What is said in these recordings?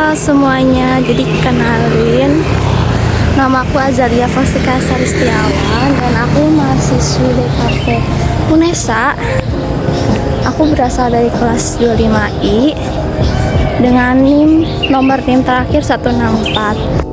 Halo semuanya, jadi kenalin, nama aku Azalia Faustika Saristiawan dan aku mahasiswi di Cafe Unesa. Aku berasal dari kelas 25I dengan nomor NIM terakhir 164.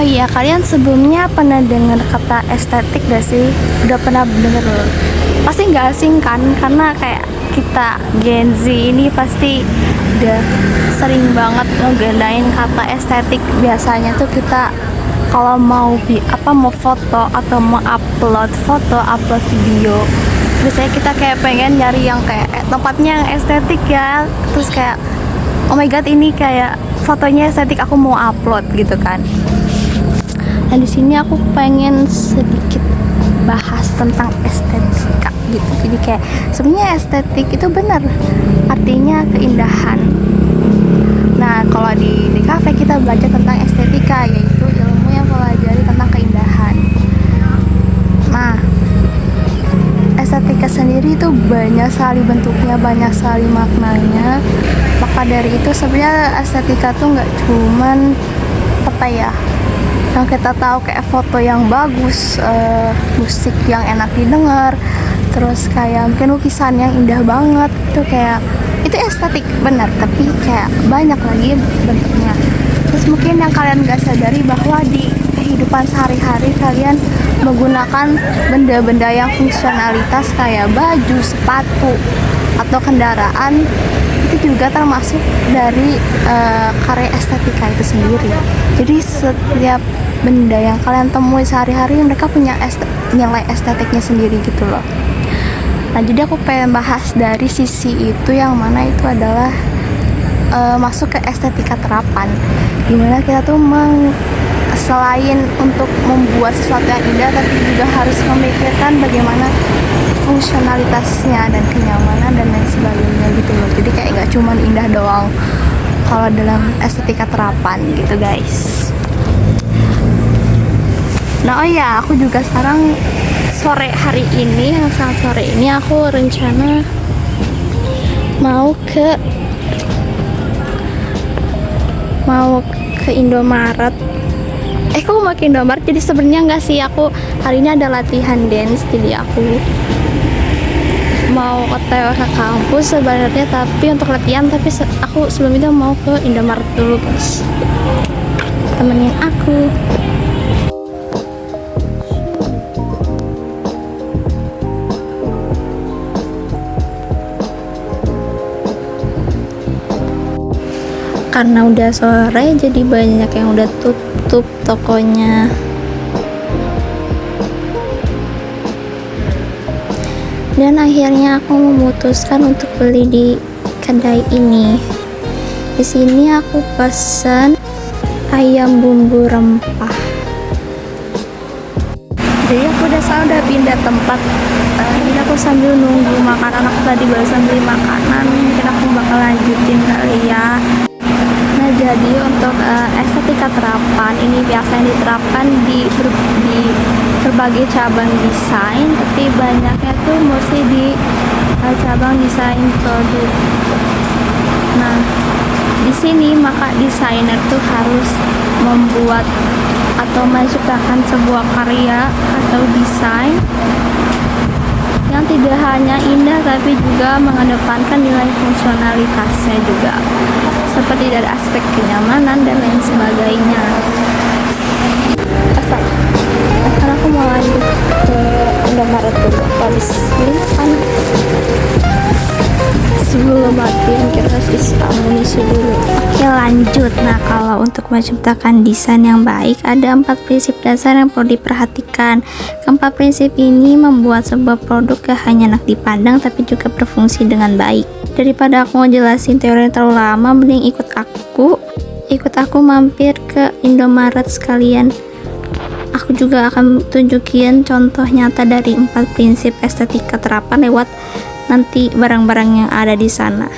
Oh iya, kalian sebelumnya pernah dengar kata estetik gak sih? Udah pernah denger loh? Pasti gak asing kan? Karena kayak kita Gen Z ini pasti udah sering banget ngegunain kata estetik. Biasanya tuh kita kalau mau foto atau mau upload foto, upload video, biasanya kita kayak pengen nyari yang kayak tempatnya yang estetik ya. Terus kayak, oh my god, ini kayak fotonya estetik, aku mau upload gitu kan. Nah, di sini aku pengen sedikit bahas tentang estetika gitu. Jadi kayak sebenarnya estetik itu benar artinya keindahan. Nah, kalau di kafe kita belajar tentang estetika, yaitu ilmu yang mempelajari tentang keindahan. Nah, estetika sendiri itu banyak sekali bentuknya, banyak sekali maknanya. Maka dari itu sebenarnya estetika tuh nggak cuman yang kita tahu kayak foto yang bagus, musik yang enak didengar, terus kayak mungkin lukisan yang indah banget, itu estetik benar, tapi kayak banyak lagi bentuknya. Terus mungkin yang kalian gak sadari bahwa di kehidupan sehari-hari kalian menggunakan benda-benda yang fungsionalitas kayak baju, sepatu, atau kendaraan, itu juga termasuk dari karya estetika itu sendiri. Jadi setiap benda yang kalian temui sehari-hari mereka punya nilai estetiknya sendiri gitu loh. Nah, jadi aku pengen bahas dari sisi itu, yang mana itu adalah masuk ke estetika terapan, dimana kita tuh selain untuk membuat sesuatu yang indah, tapi juga harus memikirkan bagaimana fungsionalitasnya dan kenyamanan dan lain sebagainya gitu loh. Jadi kayak gak cuman indah doang kalau dalam estetika terapan gitu guys. Nah, oh ya, aku juga sekarang sore hari ini, sangat sore ini aku rencana mau ke Indomaret. Aku mau ke Indomaret. Jadi sebenarnya nggak sih, aku hari ini ada latihan dance, jadi aku mau OTW ke kampus sebenarnya, tapi untuk latihan. Tapi aku sebelum itu mau ke Indomaret dulu guys, temenin aku. Karena udah sore, jadi banyak yang udah tutup tokonya. Dan akhirnya aku memutuskan untuk beli di kedai ini. Di sini aku pesan ayam bumbu rempah. Jadi aku udah pindah tempat. Jadi aku sambil nunggu makanan, aku tadi barusan beli makanan. Mungkin aku bakal lanjutin kali ya. Nah, jadi untuk estetika terapan ini biasanya diterapkan di berbagai cabang desain, tapi banyaknya tuh mesti di cabang desain produk. Nah, di sini maka desainer tuh harus membuat atau menciptakan sebuah karya atau desain yang tidak hanya indah tapi juga mengedepankan nilai fungsionalitasnya juga, seperti dari aspek kenyamanan dan lain sebagainya. Sekarang aku mau lanjut ke Indomaret dulu, habis beli makan. Sebelum latihan kita isi amunisi dulu. Oke, lanjut. Nah, kalau untuk menciptakan desain yang baik, ada 4 prinsip dasar yang perlu diperhatikan. Keempat prinsip ini membuat sebuah produk gak hanya enak dipandang tapi juga berfungsi dengan baik. Daripada aku mau jelasin teori yang terlalu lama, mending ikut aku mampir ke Indomaret sekalian. Aku juga akan tunjukin contoh nyata dari 4 prinsip estetika terapan lewat nanti barang-barang yang ada di sana.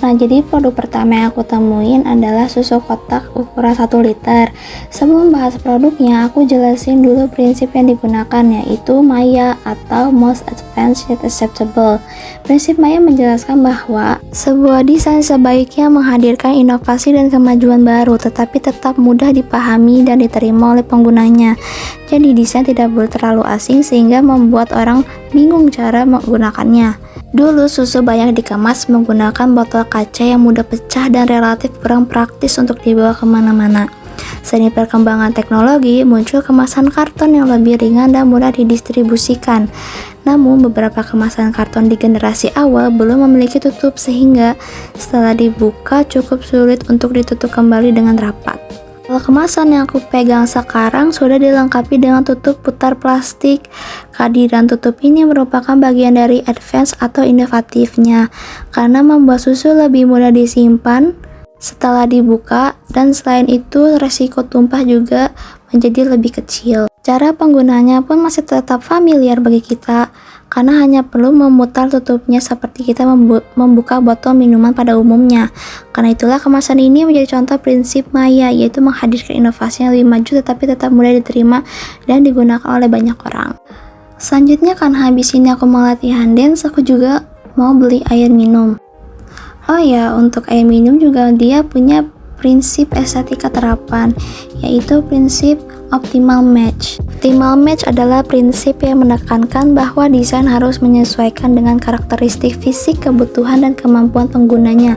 Nah, jadi produk pertama yang aku temuin adalah susu kotak ukuran 1 liter. Sebelum bahas produknya, aku jelasin dulu prinsip yang digunakan, yaitu MAYA atau Most Advanced Yet Acceptable. Prinsip MAYA menjelaskan bahwa sebuah desain sebaiknya menghadirkan inovasi dan kemajuan baru, tetapi tetap mudah dipahami dan diterima oleh penggunanya. Jadi desain tidak boleh terlalu asing sehingga membuat orang bingung cara menggunakannya. Dulu susu banyak dikemas menggunakan botol kaca yang mudah pecah dan relatif kurang praktis untuk dibawa kemana-mana. Seiring perkembangan teknologi, muncul kemasan karton yang lebih ringan dan mudah didistribusikan. Namun, beberapa kemasan karton di generasi awal belum memiliki tutup sehingga setelah dibuka cukup sulit untuk ditutup kembali dengan rapat. Kalau kemasan yang aku pegang sekarang sudah dilengkapi dengan tutup putar plastik. Kehadiran tutup ini merupakan bagian dari advance atau inovatifnya karena membuat susu lebih mudah disimpan setelah dibuka, dan selain itu resiko tumpah juga menjadi lebih kecil. Cara penggunanya pun masih tetap familiar bagi kita karena hanya perlu memutar tutupnya seperti kita membuka botol minuman pada umumnya. Karena itulah kemasan ini menjadi contoh prinsip MAYA, yaitu menghadirkan inovasi yang lebih maju tetapi tetap mudah diterima dan digunakan oleh banyak orang. Selanjutnya, karena habis ini aku mau latihan dance, aku juga mau beli air minum. Oh ya, untuk air minum juga dia punya prinsip estetika terapan, yaitu prinsip optimal match. Optimal match adalah prinsip yang menekankan bahwa desain harus menyesuaikan dengan karakteristik fisik, kebutuhan, dan kemampuan penggunanya.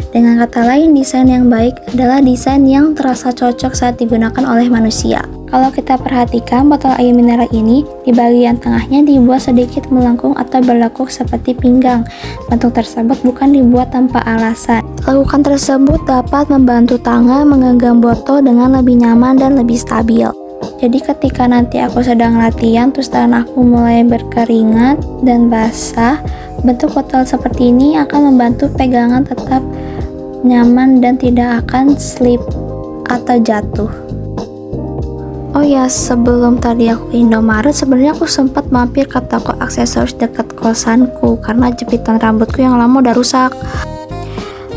Dengan kata lain, desain yang baik adalah desain yang terasa cocok saat digunakan oleh manusia. Kalau kita perhatikan botol air mineral ini, di bagian tengahnya dibuat sedikit melengkung atau berlekuk seperti pinggang. Bentuk tersebut bukan dibuat tanpa alasan. Lekukan tersebut dapat membantu tangan menggenggam botol dengan lebih nyaman dan lebih stabil. Jadi ketika nanti aku sedang latihan terus tangan aku mulai berkeringat dan basah, bentuk botol seperti ini akan membantu pegangan tetap nyaman dan tidak akan slip atau jatuh. Oh ya, sebelum tadi aku ke Indomaret, sebenarnya aku sempat mampir ke toko aksesoris dekat kosanku karena jepitan rambutku yang lama udah rusak.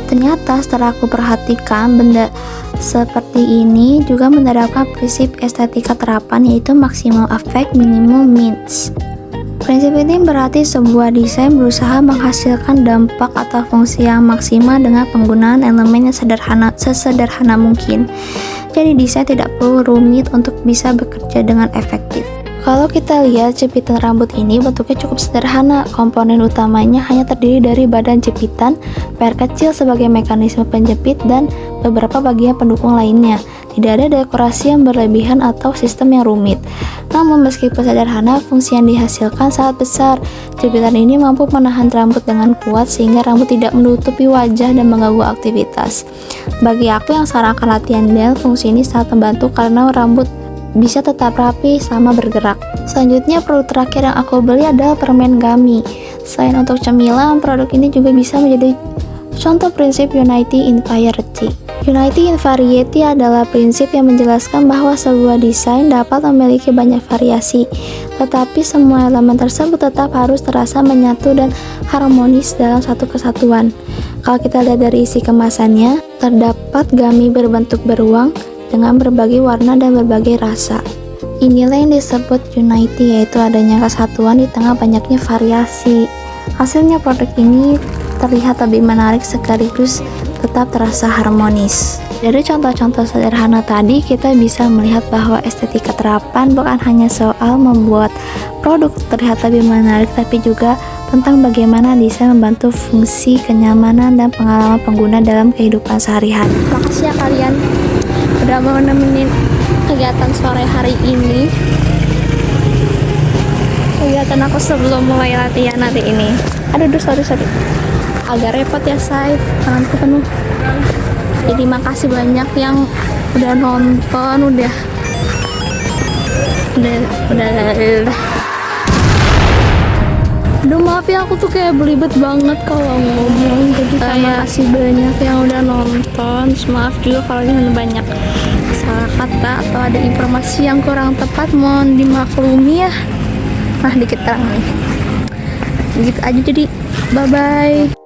Ternyata setelah aku perhatikan, benda seperti ini juga menerapkan prinsip estetika terapan, yaitu maximum effect, minimum means. Prinsip ini berarti sebuah desain berusaha menghasilkan dampak atau fungsi yang maksimal dengan penggunaan elemen yang sesederhana mungkin. Jadi desain tidak perlu rumit untuk bisa bekerja dengan efektif. Kalau kita lihat jepitan rambut ini bentuknya cukup sederhana. Komponen utamanya hanya terdiri dari badan jepitan, per kecil sebagai mekanisme penjepit, dan beberapa bagian pendukung lainnya. Tidak ada dekorasi yang berlebihan atau sistem yang rumit. Namun meskipun sederhana, fungsi yang dihasilkan sangat besar. Jepitan ini mampu menahan rambut dengan kuat sehingga rambut tidak menutupi wajah dan mengganggu aktivitas. Bagi aku yang sekarang akan latihan dance, fungsi ini sangat membantu karena rambut bisa tetap rapi selama bergerak. Selanjutnya, produk terakhir yang aku beli adalah permen gummy. Selain untuk cemilan, produk ini juga bisa menjadi contoh prinsip Unity in Variety. Unity in Variety adalah prinsip yang menjelaskan bahwa sebuah desain dapat memiliki banyak variasi, tetapi semua elemen tersebut tetap harus terasa menyatu dan harmonis dalam satu kesatuan. Kalau kita lihat dari isi kemasannya, terdapat gummy berbentuk beruang dengan berbagai warna dan berbagai rasa. Inilah yang disebut Unity, yaitu adanya kesatuan di tengah banyaknya variasi. Hasilnya produk ini terlihat lebih menarik sekaligus tetap terasa harmonis. Dari contoh-contoh sederhana tadi, kita bisa melihat bahwa estetika terapan bukan hanya soal membuat produk terlihat lebih menarik, tapi juga tentang bagaimana desain membantu fungsi, kenyamanan, dan pengalaman pengguna dalam kehidupan sehari-hari. Makasih ya kalian udah mau nemenin kegiatan sore hari ini. Kegiatan aku sebelum mulai latihan nanti ini. Aduh, sorry. Agak repot ya, say. Tanganku penuh. Jadi makasih banyak yang udah nonton, udah. Aduh, maaf ya, aku tuh kayak belibet banget kalau ngomong. Jadi terima kasih banyak yang udah nonton. Maaf juga kalau ini banyak salah kata atau ada informasi yang kurang tepat, mohon dimaklumi ya. Nah, dikit terang nih. Gitu aja, jadi bye-bye.